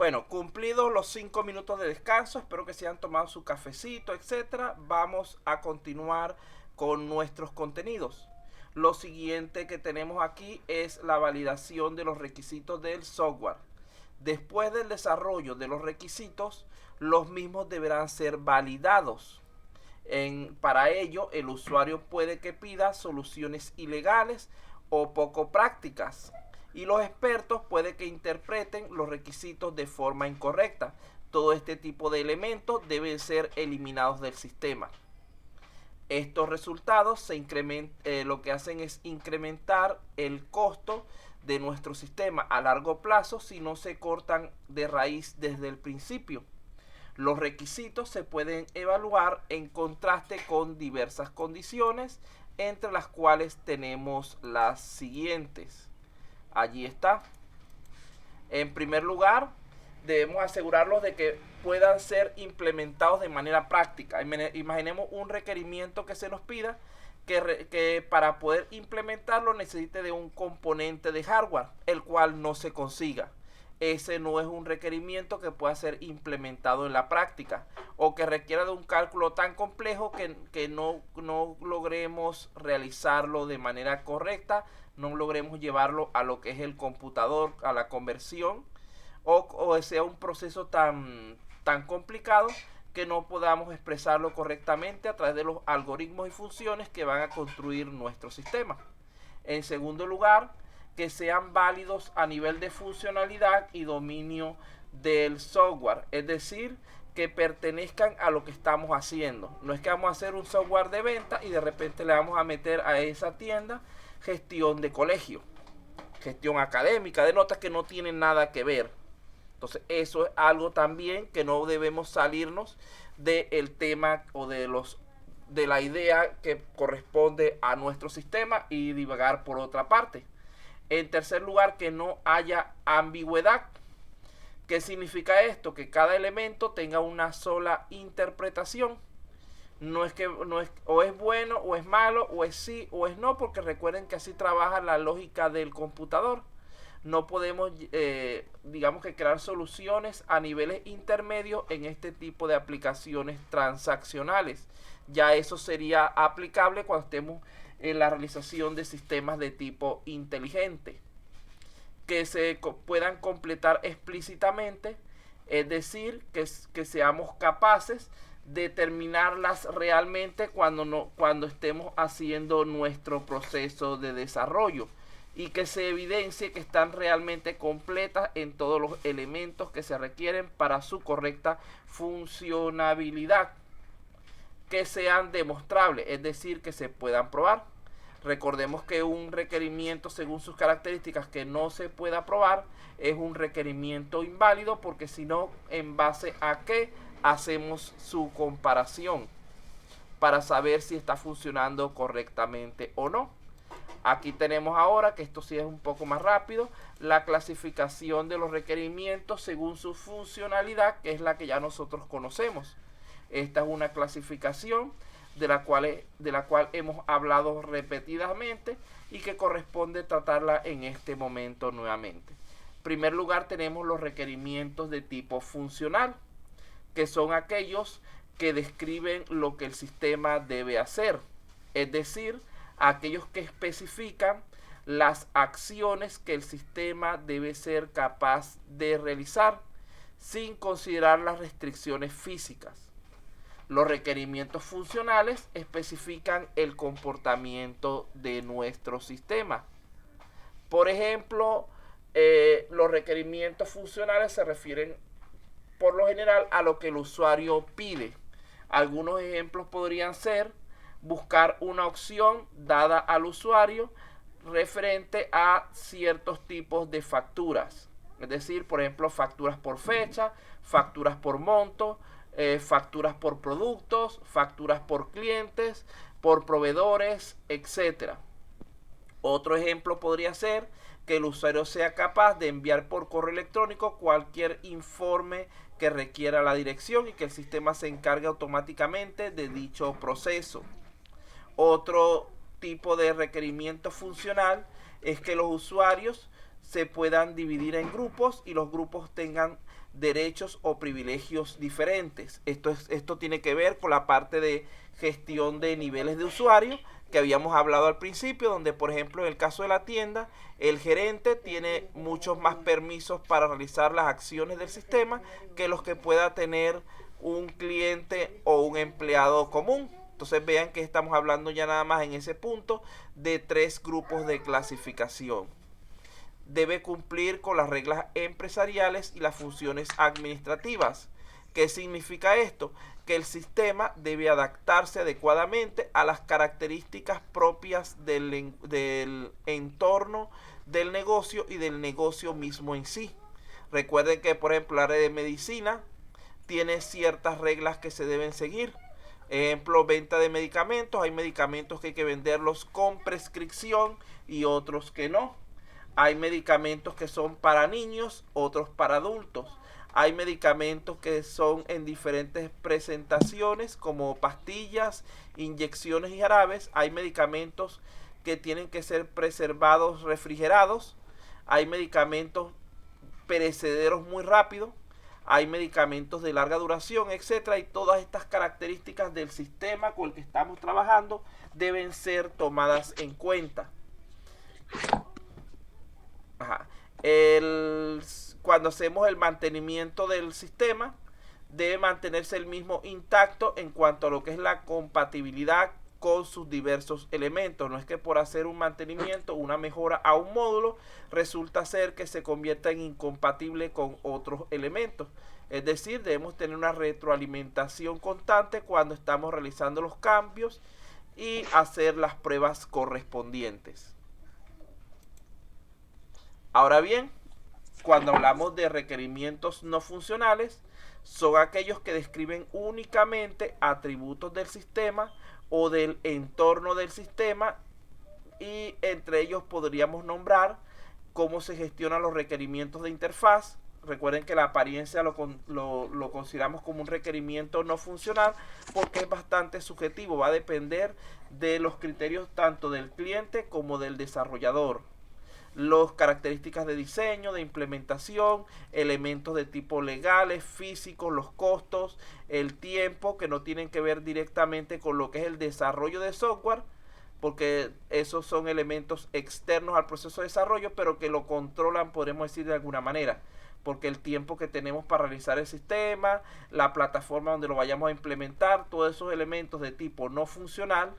Bueno, cumplidos los 5 minutos de descanso, espero que se hayan tomado su cafecito, etcétera. Vamos a continuar con nuestros contenidos. Lo siguiente que tenemos aquí es la validación de los requisitos del software. Después del desarrollo de los requisitos, los mismos deberán ser validados. Para ello, el usuario puede que pida soluciones ilegales o poco prácticas, y los expertos puede que interpreten los requisitos de forma incorrecta. Todo este tipo de elementos deben ser eliminados del sistema. Estos resultados lo que hacen es incrementar el costo de nuestro sistema a largo plazo si no se cortan de raíz desde el principio. Los requisitos se pueden evaluar en contraste con diversas condiciones, entre las cuales tenemos las siguientes. Allí está. En primer lugar, debemos asegurarnos de que puedan ser implementados de manera práctica. Imaginemos un requerimiento que se nos pida que para poder implementarlo necesite de un componente de hardware, el cual no se consiga. Ese no es un requerimiento que pueda ser implementado en la práctica, o que requiera de un cálculo tan complejo que no logremos realizarlo de manera correcta, no logremos llevarlo a lo que es el computador, a la conversión, o sea un proceso tan complicado que no podamos expresarlo correctamente a través de los algoritmos y funciones que van a construir nuestro sistema. En segundo lugar, que sean válidos a nivel de funcionalidad y dominio del software, es decir, que pertenezcan a lo que estamos haciendo. No es que vamos a hacer un software de venta y de repente le vamos a meter a esa tienda gestión de colegio, gestión académica, de notas que no tienen nada que ver. Entonces eso es algo también que no debemos salirnos del tema o de la idea que corresponde a nuestro sistema y divagar por otra parte. En tercer lugar, que no haya ambigüedad. ¿Qué significa esto? Que cada elemento tenga una sola interpretación. No es o es bueno o es malo, o es sí o es no, porque recuerden que así trabaja la lógica del computador. No podemos, digamos que crear soluciones a niveles intermedios en este tipo de aplicaciones transaccionales. Ya eso sería aplicable cuando estemos en la realización de sistemas de tipo inteligente, que se puedan completar explícitamente, es decir, que seamos capaces de terminarlas realmente cuando estemos haciendo nuestro proceso de desarrollo, y que se evidencie que están realmente completas en todos los elementos que se requieren para su correcta funcionabilidad, que sean demostrables, es decir, que se puedan probar. Recordemos que un requerimiento según sus características que no se pueda probar es un requerimiento inválido, porque si no, ¿en base a qué hacemos su comparación para saber si está funcionando correctamente o no? Aquí tenemos ahora, que esto sí es un poco más rápido, la clasificación de los requerimientos según su funcionalidad, que es la que ya nosotros conocemos. Esta es una clasificación de la cual hemos hablado repetidamente y que corresponde tratarla en este momento nuevamente. En primer lugar, tenemos los requerimientos de tipo funcional, que son aquellos que describen lo que el sistema debe hacer, es decir, aquellos que especifican las acciones que el sistema debe ser capaz de realizar sin considerar las restricciones físicas. Los requerimientos funcionales especifican el comportamiento de nuestro sistema. Por ejemplo, los requerimientos funcionales se refieren por lo general a lo que el usuario pide. Algunos ejemplos podrían ser buscar una opción dada al usuario referente a ciertos tipos de facturas. Es decir, por ejemplo, facturas por fecha, facturas por monto, facturas por productos, facturas por clientes, por proveedores, etc. Otro ejemplo podría ser que el usuario sea capaz de enviar por correo electrónico cualquier informe que requiera la dirección y que el sistema se encargue automáticamente de dicho proceso. Otro tipo de requerimiento funcional es que los usuarios se puedan dividir en grupos y los grupos tengan derechos o privilegios diferentes. Esto tiene que ver con la parte de gestión de niveles de usuario que habíamos hablado al principio, donde por ejemplo en el caso de la tienda, el gerente tiene muchos más permisos para realizar las acciones del sistema que los que pueda tener un cliente o un empleado común. Entonces vean que estamos hablando ya nada más en ese punto de 3 grupos de clasificación. Debe cumplir con las reglas empresariales y las funciones administrativas. ¿Qué significa esto? Que el sistema debe adaptarse adecuadamente a las características propias del entorno del negocio y del negocio mismo en sí. Recuerden que, por ejemplo, la área de medicina tiene ciertas reglas que se deben seguir. Ejemplo, venta de medicamentos. Hay medicamentos que hay que venderlos con prescripción y otros que no. Hay medicamentos que son para niños, otros para adultos. Hay medicamentos que son en diferentes presentaciones, como pastillas, inyecciones y jarabes. Hay medicamentos que tienen que ser preservados, refrigerados. Hay medicamentos perecederos muy rápido. Hay medicamentos de larga duración, etcétera. Y todas estas características del sistema con el que estamos trabajando deben ser tomadas en cuenta. Cuando hacemos el mantenimiento del sistema, debe mantenerse el mismo intacto en cuanto a lo que es la compatibilidad con sus diversos elementos. No es que por hacer un mantenimiento, una mejora a un módulo, resulta ser que se convierta en incompatible con otros elementos. Es decir, debemos tener una retroalimentación constante cuando estamos realizando los cambios y hacer las pruebas correspondientes. Ahora bien, cuando hablamos de requerimientos no funcionales, son aquellos que describen únicamente atributos del sistema o del entorno del sistema, y entre ellos podríamos nombrar cómo se gestionan los requerimientos de interfaz. Recuerden que la apariencia lo consideramos como un requerimiento no funcional porque es bastante subjetivo, va a depender de los criterios tanto del cliente como del desarrollador. Las características de diseño, de implementación, elementos de tipo legales, físicos, los costos, el tiempo, que no tienen que ver directamente con lo que es el desarrollo de software, porque esos son elementos externos al proceso de desarrollo, pero que lo controlan, podemos decir de alguna manera, porque el tiempo que tenemos para realizar el sistema, la plataforma donde lo vayamos a implementar, todos esos elementos de tipo no funcional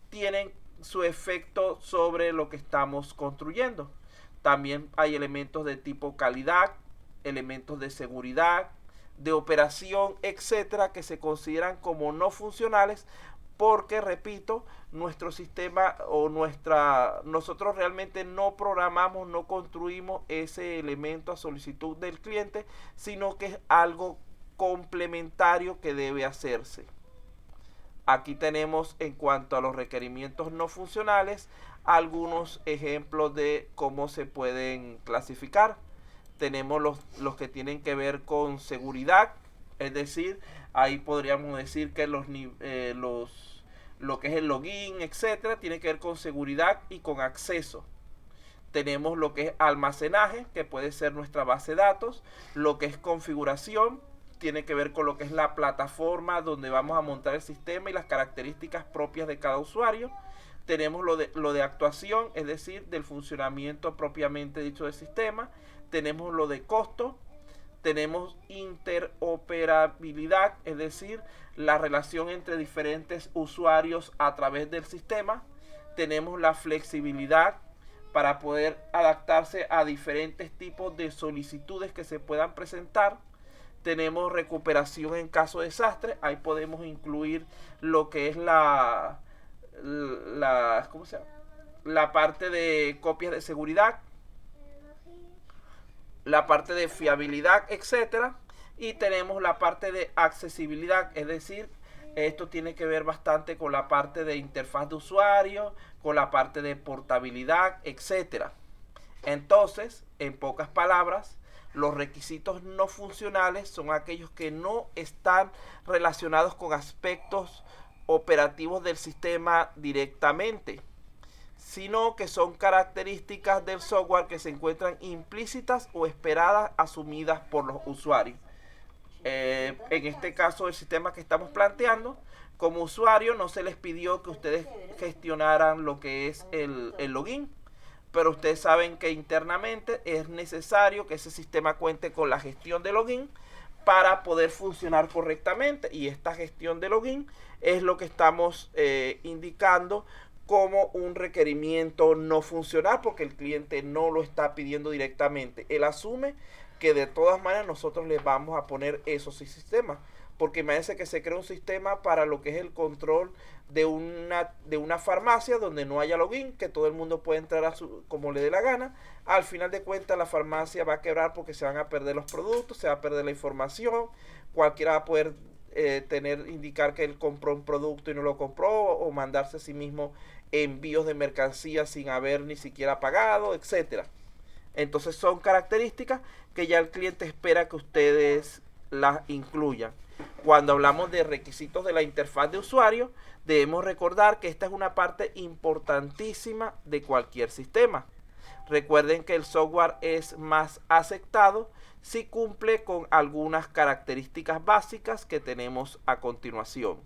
tienen su efecto sobre lo que estamos construyendo. También hay elementos de tipo calidad, elementos de seguridad, de operación, etcétera, que se consideran como no funcionales porque, repito, nuestro sistema o nosotros realmente no programamos, no construimos ese elemento a solicitud del cliente, sino que es algo complementario que debe hacerse. Aquí tenemos, en cuanto a los requerimientos no funcionales, algunos ejemplos de cómo se pueden clasificar. Tenemos los que tienen que ver con seguridad, es decir, ahí podríamos decir que lo que es el login, etcétera, tiene que ver con seguridad y con acceso. Tenemos lo que es almacenaje, que puede ser nuestra base de datos. Lo que es configuración tiene que ver con lo que es la plataforma donde vamos a montar el sistema y las características propias de cada usuario. Tenemos lo de actuación, es decir, del funcionamiento propiamente dicho del sistema. Tenemos lo de costo. Tenemos interoperabilidad, es decir, la relación entre diferentes usuarios a través del sistema. Tenemos la flexibilidad para poder adaptarse a diferentes tipos de solicitudes que se puedan presentar. Tenemos recuperación en caso de desastre. Ahí podemos incluir lo que es ¿cómo se llama? La parte de copias de seguridad, la parte de fiabilidad, etcétera. Y tenemos la parte de accesibilidad, es decir, esto tiene que ver bastante con la parte de interfaz de usuario, con la parte de portabilidad, etcétera. Entonces, en pocas palabras, los requisitos no funcionales son aquellos que no están relacionados con aspectos operativos del sistema directamente, sino que son características del software que se encuentran implícitas o esperadas, asumidas por los usuarios. En este caso, el sistema que estamos planteando, como usuario no se les pidió que ustedes gestionaran lo que es el login, pero ustedes saben que internamente es necesario que ese sistema cuente con la gestión de login para poder funcionar correctamente, y esta gestión de login es lo que estamos indicando como un requerimiento no funcional, porque el cliente no lo está pidiendo directamente. Él asume que de todas maneras nosotros les vamos a poner esos sistemas, porque imagínense que se crea un sistema para lo que es el control de una farmacia donde no haya login, que todo el mundo puede entrar como le dé la gana. Al final de cuentas la farmacia va a quebrar porque se van a perder los productos, se va a perder la información, cualquiera va a poder indicar que él compró un producto y no lo compró, o mandarse a sí mismo envíos de mercancías sin haber ni siquiera pagado, etcétera. Entonces son características que ya el cliente espera que ustedes las incluyan. Cuando hablamos de requisitos de la interfaz de usuario, debemos recordar que esta es una parte importantísima de cualquier sistema. Recuerden que el software es más aceptado si cumple con algunas características básicas que tenemos a continuación.